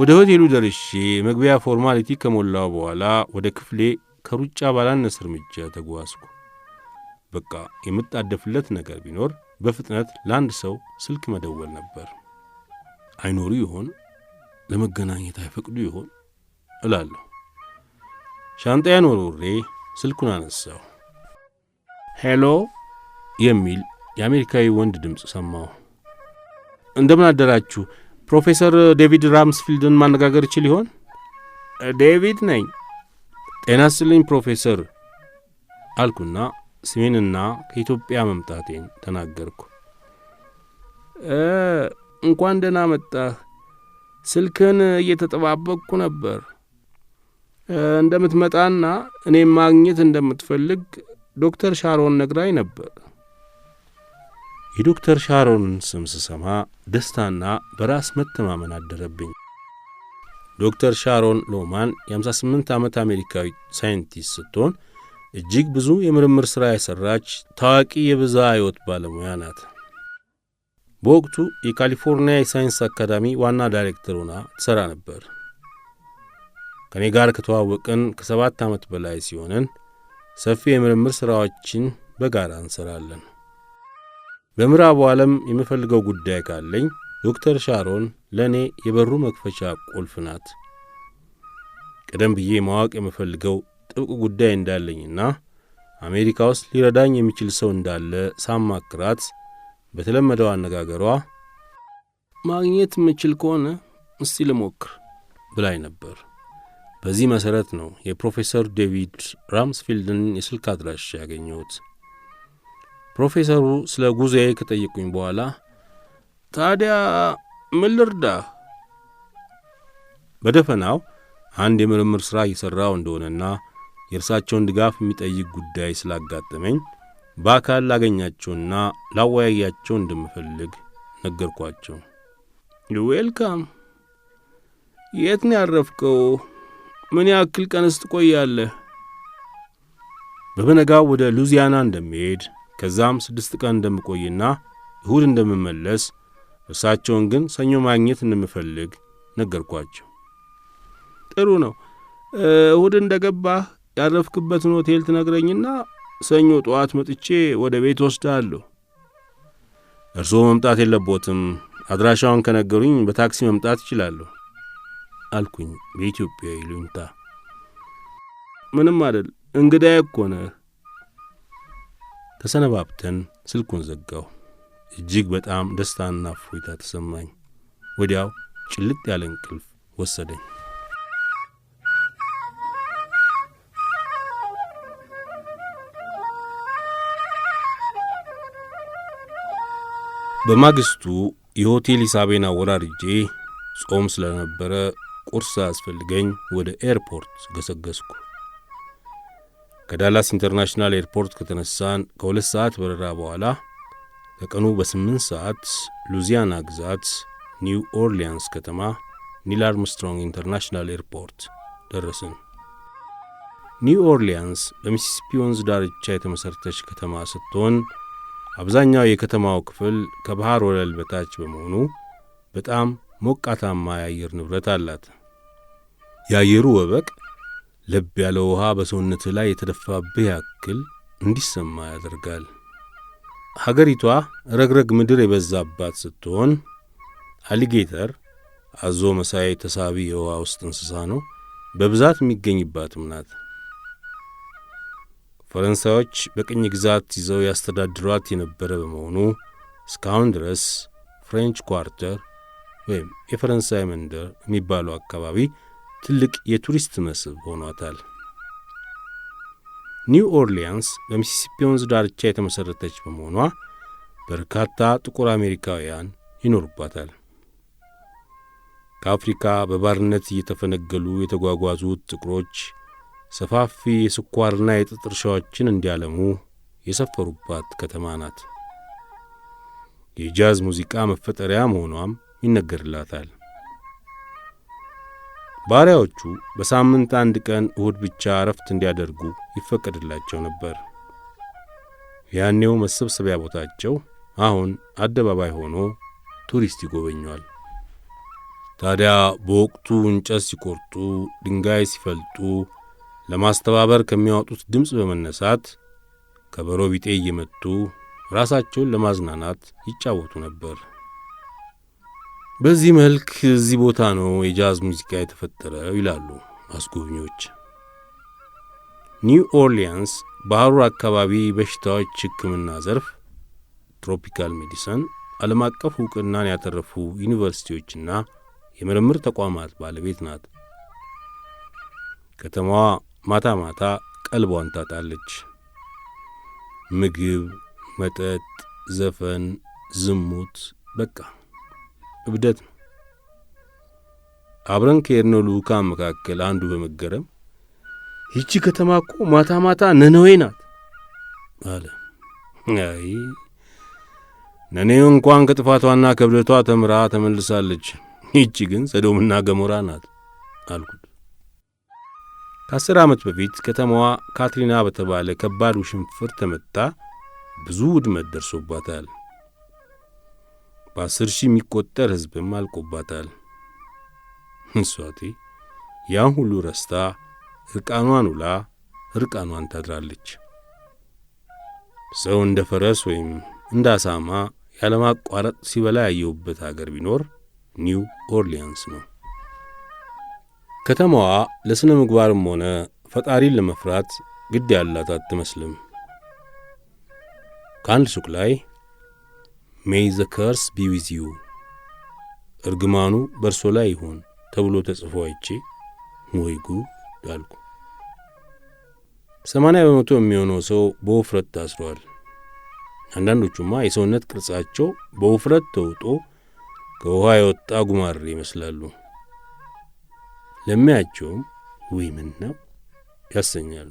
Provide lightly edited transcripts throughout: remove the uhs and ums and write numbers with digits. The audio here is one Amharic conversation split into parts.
ወደ ሆቴሉ ደርሼ መግቢያ ፎርማሊቲ ከሞላው በኋላ ወደ ክፍሌ ከሩጫ ባላነሰ እርምጃ ተጓዝኩ። በቃ የምጣደፍለት ነገር ቢኖር በፍጥነት ለአንድ ሰው ስልክ መደወል ነበር። አይኖሩ ይሆን? ለመገናኘት አይፈቅዱ ይሆን እላለሁ። ሻንጣዬን ወርውሬ ስልኩን አነሳው። ሄሎ የሚል የአሜሪካዊ ወንድ ድምፅ ሰማሁ። እንደምን አደራችሁ? ፕሮፌሰር ዴቪድ ራምስፊልድን ማነጋገር ይችል ይሆን? ዴቪድ ነኝ። ጤና ይስጥልኝ ፕሮፌሰር አልኩና ስሜንና ከኢትዮጵያ መምጣቴን ተናገርኩ። እንኳን ደህና መጣህ። ስልክን እየተጠባበቅኩ ነበር። እንደምትመጣና እኔም ማግኘት እንደምትፈልግ ዶክተር ሻሮን ነግራኝ ነበር። የዶክተር ሻሮንን ስም ስሰማ ደስታና በራስ መተማመን አደረብኝ። ዶክተር ሻሮን ሎማን የ58 ዓመት አሜሪካዊ ሳይንቲስት ስትሆን እጅግ ብዙ የምርምር ሥራ የሠራች ታዋቂ የብዝሃ ሕይወት ባለሙያ ናት። በወቅቱ የካሊፎርኒያ የሳይንስ አካዳሚ ዋና ዳይሬክተር ሆና ትሠራ ነበር። ከእኔ ጋር ከተዋወቅን ከ7 ዓመት በላይ ሲሆነን ሰፊ የምርምር ሥራዎችን በጋራ እንሠራለን። በምዕራቡ ዓለም የምፈልገው ጉዳይ ካለኝ ዶክተር ሻሮን ለእኔ የበሩ መክፈቻ ቁልፍ ናት። ቀደም ብዬ ማወቅ የምፈልገው ጥብቅ ጉዳይ እንዳለኝና አሜሪካ ውስጥ ሊረዳኝ የሚችል ሰው እንዳለ ሳማክራት በተለመደው አነጋገሯ ማግኘት የምችል ከሆነ እስቲ ልሞክር ብላኝ ነበር። በዚህ መሠረት ነው የፕሮፌሰር ዴቪድ ራምስፊልድን የስልክ አድራሻ ያገኘሁት። ፕሮፌሰሩ ስለ ጉዞዬ ከጠየቁኝ በኋላ ታዲያ ምን ልርዳህ? በደፈናው አንድ የምርምር ሥራ እየሠራው እንደሆነና የእርሳቸውን ድጋፍ የሚጠይቅ ጉዳይ ስላጋጠመኝ በአካል ላገኛቸውና ላወያያቸው እንደምፈልግ ነገርኳቸው። ዌልካም። የት ነው ያረፍከው? ምን ያክል ቀንስ ትቆያለህ? በበነጋው ወደ ሉዚያና እንደምሄድ ከዛም 6 ቀን እንደምቆይና እሁድ እንደምመለስ እርሳቸውን ግን ሰኞ ማግኘት እንደምፈልግ ነገርኳቸው። ጥሩ ነው። እሁድ እንደገባህ ያረፍክበትን ሆቴል ትነግረኝና ሰኞ ጠዋት መጥቼ ወደ ቤት ወስዳለሁ። እርስዎ መምጣት የለቦትም። አድራሻውን ከነገሩኝ በታክሲ መምጣት ይችላለሁ አልኩኝ በኢትዮጵያዊ ይሉኝታ። ምንም አይደል፣ እንግዳዬ እኮ ነህ። ተሰነባብተን ስልኩን ዘጋው። እጅግ በጣም ደስታና እፎይታ ተሰማኝ። ወዲያው ጭልጥ ያለ እንቅልፍ ወሰደኝ። በማግስቱ የሆቴል ሂሳቤን አወራርጄ ጾም ስለነበረ ቁርስ አስፈልገኝ ወደ ኤርፖርት ገሰገስኩ። ከዳላስ ኢንተርናሽናል ኤርፖርት ከተነሳን ከ2 ሰዓት በረራ በኋላ ከቀኑ በ8 ሰዓት ሉዚያና ግዛት ኒው ኦርሊያንስ ከተማ ኒል አርምስትሮንግ ኢንተርናሽናል ኤርፖርት ደረስን። ኒው ኦርሊያንስ በሚሲሲፒ ወንዝ ዳርቻ የተመሠረተች ከተማ ስትሆን አብዛኛው የከተማው ክፍል ከባህር ወለል በታች በመሆኑ በጣም ሞቃታማ የአየር ንብረት አላት። የአየሩ ወበቅ ለብ ያለ ውሃ በሰውነትህ ላይ የተደፋብህ ያክል እንዲሰማ ያደርጋል። ሀገሪቷ ረግረግ ምድር የበዛባት ስትሆን አሊጌተር አዞ መሳይ ተሳቢ የውሃ ውስጥ እንስሳ ነው በብዛት የሚገኝባትም ናት። ፈረንሳዮች በቅኝ ግዛት ይዘው ያስተዳድሯት የነበረ በመሆኑ እስካሁን ድረስ ፍሬንች ኳርተር ወይም የፈረንሳይ መንደር የሚባለው አካባቢ ትልቅ የቱሪስት መስህብ ሆኗታል። ኒው ኦርሊያንስ በሚሲሲፒ ወንዝ ዳርቻ የተመሠረተች በመሆኗ በርካታ ጥቁር አሜሪካውያን ይኖሩባታል። ከአፍሪካ በባርነት እየተፈነገሉ የተጓጓዙት ጥቁሮች ሰፋፊ የስኳርና የጥጥ እርሻዎችን እንዲያለሙ የሰፈሩባት ከተማ ናት። የጃዝ ሙዚቃ መፈጠሪያ መሆኗም ይነገርላታል። ባሪያዎቹ በሳምንት 1 ቀን እሁድ ብቻ እረፍት እንዲያደርጉ ይፈቀድላቸው ነበር። ያኔው መሰብሰቢያ ቦታቸው አሁን አደባባይ ሆኖ ቱሪስት ይጎበኘዋል። ታዲያ በወቅቱ እንጨት ሲቆርጡ፣ ድንጋይ ሲፈልጡ ለማስተባበር ከሚያወጡት ድምፅ በመነሳት ከበሮ ቢጤ እየመቱ ራሳቸውን ለማዝናናት ይጫወቱ ነበር። በዚህ መልክ እዚህ ቦታ ነው የጃዝ ሙዚቃ የተፈጠረው ይላሉ አስጎብኚዎች። ኒው ኦርሊያንስ በሐሩር አካባቢ በሽታዎች ሕክምና ዘርፍ ትሮፒካል ሜዲሲን ዓለም አቀፍ ዕውቅናን ያተረፉ ዩኒቨርሲቲዎችና የምርምር ተቋማት ባለቤት ናት። ከተማዋ ማታ ማታ ቀልቧን ታጣለች። ምግብ፣ መጠጥ፣ ዘፈን፣ ዝሙት፣ በቃ እብደት ነው። አብረን ከሄድነው ልዑካን መካከል አንዱ በመገረም ይቺ ከተማ እኮ ማታ ማታ ነነዌ ናት አለ። አይ ነነዌ እንኳን ከጥፋቷና ከብደቷ ተምራ ተመልሳለች። ይቺ ግን ሰዶምና ገሞራ ናት አልኩት። ከ10 ዓመት በፊት ከተማዋ ካትሪና በተባለ ከባድ ውሽንፍር ተመታ ብዙ ውድመት ደርሶባታል። በ10 ሺህ የሚቆጠር ሕዝብም አልቆባታል። እንሷቴ ያን ሁሉ ረስታ እርቃኗን ውላ እርቃኗን ታድራለች። ሰው እንደ ፈረስ ወይም እንደ አሳማ ያለማቋረጥ ሲበላ ያየውበት አገር ቢኖር ኒው ኦርሊያንስ ነው። ከተማዋ ለስነ ምግባርም ሆነ ፈጣሪን ለመፍራት ግድ ያላት አትመስልም። ከአንድ ሱቅ ላይ ሜይ ዘ ከርስ ቢ ዊዝ ዩ እርግማኑ በእርሶ ላይ ይሁን ተብሎ ተጽፎ አይቼ ወይ ጉድ አልኩ። 80% የሚሆነው ሰው በውፍረት ታስሯል። አንዳንዶቹማ የሰውነት ቅርጻቸው በውፍረት ተውጦ ከውሃ የወጣ ጉማሬ ይመስላሉ። ለሚያቸውም ወይ ምን ነው ያሰኛሉ።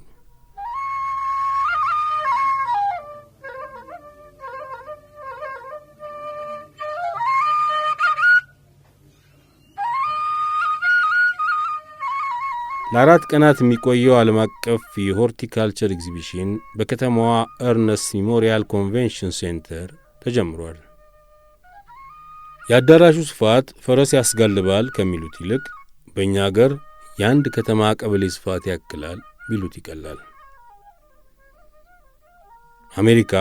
ለ4 ቀናት የሚቆየው ዓለም አቀፍ የሆርቲካልቸር ኤግዚቢሽን በከተማዋ ኤርነስት ሜሞሪያል ኮንቬንሽን ሴንተር ተጀምሯል። የአዳራሹ ስፋት ፈረስ ያስጋልባል ከሚሉት ይልቅ በእኛ አገር የአንድ ከተማ ቀበሌ ስፋት ያክላል ቢሉት ይቀላል። አሜሪካ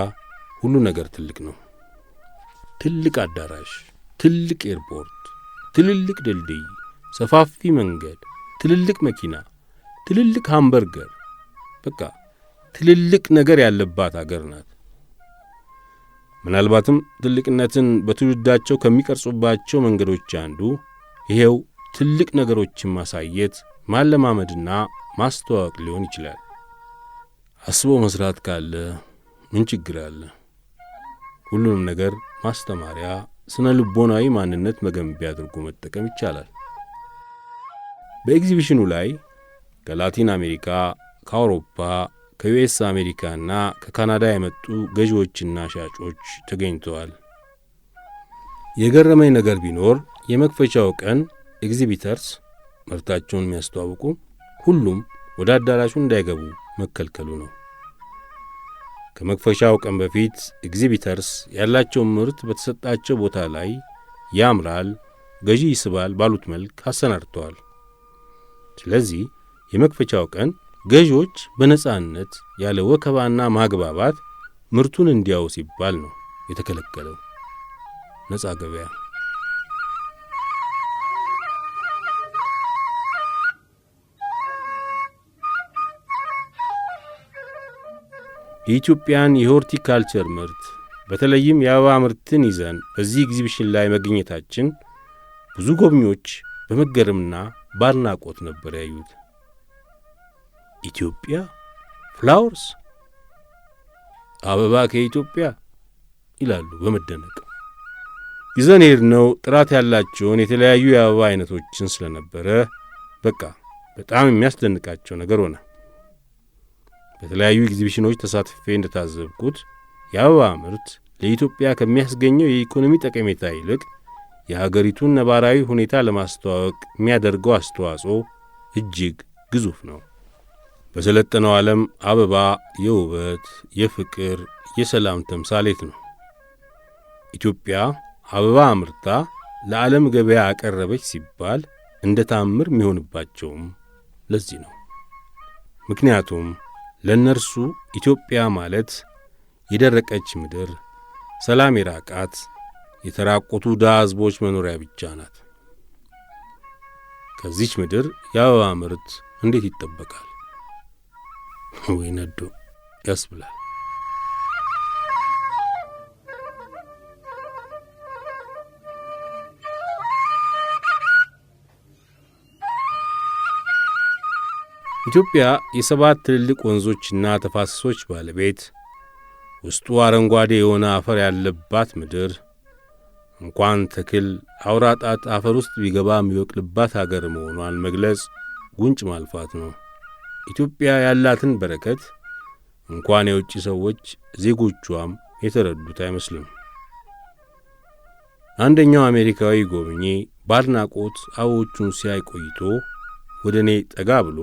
ሁሉ ነገር ትልቅ ነው። ትልቅ አዳራሽ፣ ትልቅ ኤርፖርት፣ ትልልቅ ድልድይ፣ ሰፋፊ መንገድ፣ ትልልቅ መኪና፣ ትልልቅ ሃምበርገር፣ በቃ ትልልቅ ነገር ያለባት አገር ናት። ምናልባትም ትልቅነትን በትውልዳቸው ከሚቀርጹባቸው መንገዶች አንዱ ይሄው ትልቅ ነገሮችን ማሳየት፣ ማለማመድና ማስተዋወቅ ሊሆን ይችላል። አስቦ መስራት ካለ ምን ችግር አለ? ሁሉንም ነገር ማስተማሪያ፣ ስነ ልቦናዊ ማንነት መገንቢያ አድርጎ መጠቀም ይቻላል። በኤግዚቢሽኑ ላይ ከላቲን አሜሪካ፣ ከአውሮፓ፣ ከዩኤስ አሜሪካና ከካናዳ የመጡ ገዢዎችና ሻጮች ተገኝተዋል። የገረመኝ ነገር ቢኖር የመክፈቻው ቀን ኤግዚቢተርስ ምርታቸውን የሚያስተዋውቁ ሁሉም ወደ አዳራሹ እንዳይገቡ መከልከሉ ነው። ከመክፈቻው ቀን በፊት ኤግዚቢተርስ ያላቸውን ምርት በተሰጣቸው ቦታ ላይ ያምራል፣ ገዢ ይስባል ባሉት መልክ አሰናድተዋል። ስለዚህ የመክፈቻው ቀን ገዢዎች በነጻነት ያለ ወከባና ማግባባት ምርቱን እንዲያው ሲባል ነው የተከለከለው። ነጻ ገበያ። የኢትዮጵያን የሆርቲካልቸር ምርት በተለይም የአበባ ምርትን ይዘን በዚህ ኤግዚቢሽን ላይ መገኘታችን ብዙ ጎብኚዎች በመገረምና ባድናቆት ነበር ያዩት። ኢትዮጵያ ፍላወርስ፣ አበባ ከኢትዮጵያ ይላሉ በመደነቅ። ይዘን ሄድነው ጥራት ያላቸውን የተለያዩ የአበባ አይነቶችን ስለነበረ በቃ በጣም የሚያስደንቃቸው ነገር ሆነ። በተለያዩ ኤግዚቢሽኖች ተሳትፌ እንደታዘብኩት የአበባ ምርት ለኢትዮጵያ ከሚያስገኘው የኢኮኖሚ ጠቀሜታ ይልቅ የሀገሪቱን ነባራዊ ሁኔታ ለማስተዋወቅ የሚያደርገው አስተዋጽኦ እጅግ ግዙፍ ነው። በሰለጠነው ዓለም አበባ የውበት፣ የፍቅር፣ የሰላም ተምሳሌት ነው። ኢትዮጵያ አበባ አምርታ ለዓለም ገበያ አቀረበች ሲባል እንደ ታምር የሚሆንባቸውም ለዚህ ነው። ምክንያቱም ለእነርሱ ኢትዮጵያ ማለት የደረቀች ምድር፣ ሰላም የራቃት፣ የተራቆቱ ድሃ ሕዝቦች መኖሪያ ብቻ ናት። ከዚች ምድር የአበባ ምርት እንዴት ይጠበቃል? ወይ ነዶ ያስብላል። ኢትዮጵያ የ7 ትልልቅ ወንዞችና ተፋሰሶች ባለቤት፣ ውስጡ አረንጓዴ የሆነ አፈር ያለባት ምድር፣ እንኳን ተክል አውራ ጣት አፈር ውስጥ ቢገባ የሚበቅልባት አገር መሆኗን መግለጽ ጉንጭ ማልፋት ነው። ኢትዮጵያ ያላትን በረከት እንኳን የውጭ ሰዎች ዜጎቿም የተረዱት አይመስልም። አንደኛው አሜሪካዊ ጎብኚ በአድናቆት አበቦቹን ሲያይ ቆይቶ ወደ እኔ ጠጋ ብሎ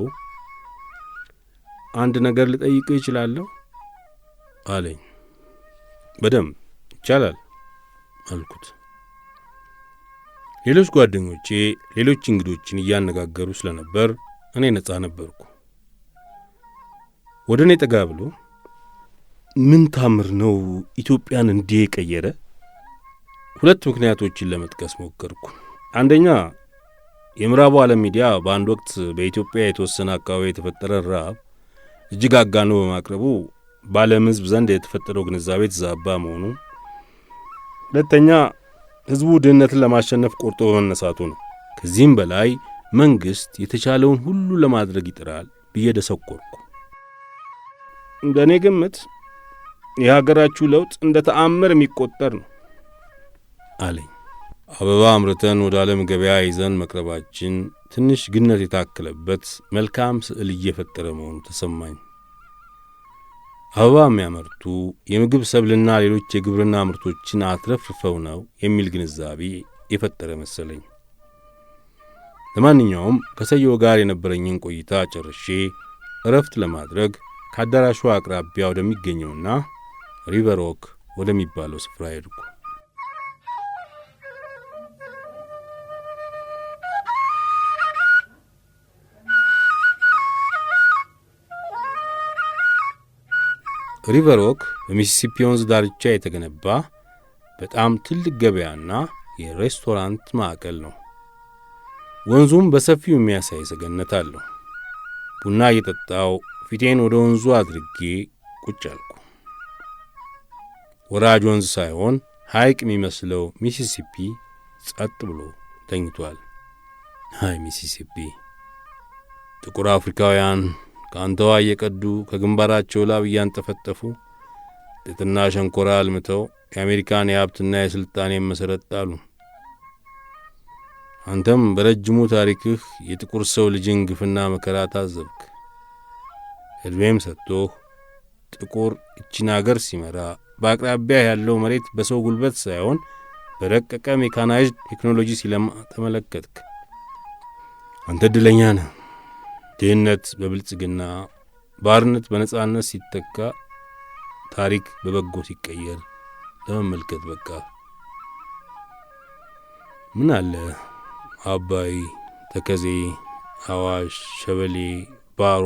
አንድ ነገር ልጠይቅህ እችላለሁ አለኝ። በደንብ ይቻላል አልኩት። ሌሎች ጓደኞቼ ሌሎች እንግዶችን እያነጋገሩ ስለነበር እኔ ነጻ ነበርኩ። ወደ እኔ ጠጋ ብሎ ምን ታምር ነው ኢትዮጵያን እንዲህ የቀየረ? 2 ምክንያቶችን ለመጥቀስ ሞከርኩ። አንደኛ፣ የምዕራቡ ዓለም ሚዲያ በአንድ ወቅት በኢትዮጵያ የተወሰነ አካባቢ የተፈጠረ ረሃብ እጅግ አጋኖ በማቅረቡ በዓለም ሕዝብ ዘንድ የተፈጠረው ግንዛቤ ተዛባ መሆኑ። ሁለተኛ፣ ሕዝቡ ድህነትን ለማሸነፍ ቆርጦ በመነሳቱ ነው። ከዚህም በላይ መንግሥት የተቻለውን ሁሉ ለማድረግ ይጥራል ብዬ ደሰኮርኩ። እንደ እኔ ግምት የሀገራችሁ ለውጥ እንደ ተአምር የሚቆጠር ነው አለኝ። አበባ አምርተን ወደ ዓለም ገበያ ይዘን መቅረባችን ትንሽ ግነት የታከለበት መልካም ስዕል እየፈጠረ መሆኑ ተሰማኝ። አበባ የሚያመርቱ የምግብ ሰብልና ሌሎች የግብርና ምርቶችን አትረፍርፈው ነው የሚል ግንዛቤ የፈጠረ መሰለኝ። ለማንኛውም ከሰየው ጋር የነበረኝን ቆይታ ጨርሼ እረፍት ለማድረግ ከአዳራሹ አቅራቢያ ወደሚገኘውና ሪቨር ዎክ ወደሚባለው ስፍራ ሄድኩ። ሪቨር ዎክ በሚሲሲፒ ወንዝ ዳርቻ የተገነባ በጣም ትልቅ ገበያና የሬስቶራንት ማዕከል ነው። ወንዙም በሰፊው የሚያሳይ ሰገነት አለው። ቡና እየጠጣው ፊቴን ወደ ወንዙ አድርጌ ቁጭ አልኩ። ወራጅ ወንዝ ሳይሆን ሐይቅ የሚመስለው ሚሲሲፒ ጸጥ ብሎ ተኝቷል። ሃይ ሚሲሲፒ! ጥቁር አፍሪካውያን ከአንተዋ እየቀዱ ከግንባራቸው ላብ እያንጠፈጠፉ ጥጥና ሸንኮራ አልምተው የአሜሪካን የሀብትና የሥልጣኔ መሠረት ጣሉ። አንተም በረጅሙ ታሪክህ የጥቁር ሰው ልጅን ግፍና መከራ ታዘብክ። ዕድሜም ሰጥቶህ ጥቁር እቺን አገር ሲመራ በአቅራቢያ ያለው መሬት በሰው ጉልበት ሳይሆን በረቀቀ ሜካናይዝድ ቴክኖሎጂ ሲለማ ተመለከትክ። አንተ ዕድለኛ ነህ። ድህነት በብልጽግና፣ ባርነት በነጻነት ሲተካ፣ ታሪክ በበጎ ሲቀየር ለመመልከት በቃ። ምን አለ አባይ፣ ተከዜ፣ አዋሽ፣ ሸበሌ፣ ባሮ፣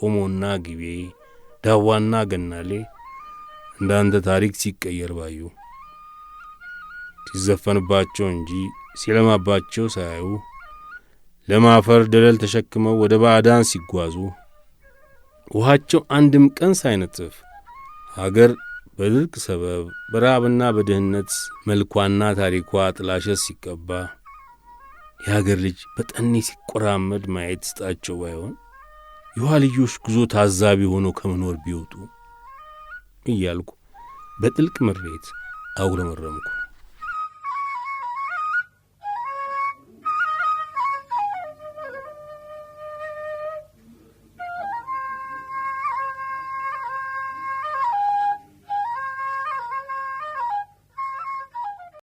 ኦሞና ጊቤ፣ ዳዋና ገናሌ እንዳንተ ታሪክ ሲቀየር ባዩ፣ ሲዘፈንባቸው እንጂ ሲለማባቸው ሳያዩ፣ ለማፈር ደለል ተሸክመው ወደ ባዕዳን ሲጓዙ፣ ውሃቸው አንድም ቀን ሳይነጥፍ ሀገር በድርቅ ሰበብ በራብና በድህነት መልኳና ታሪኳ ጥላሸት ሲቀባ፣ የሀገር ልጅ በጠኔ ሲቆራመድ ማየት ስጣቸው ባይሆን የኋልዮሽ ጉዞ ታዛቢ ሆኖ ከመኖር ቢወጡ እያልኩ በጥልቅ ምሬት አጉረመረምኩ።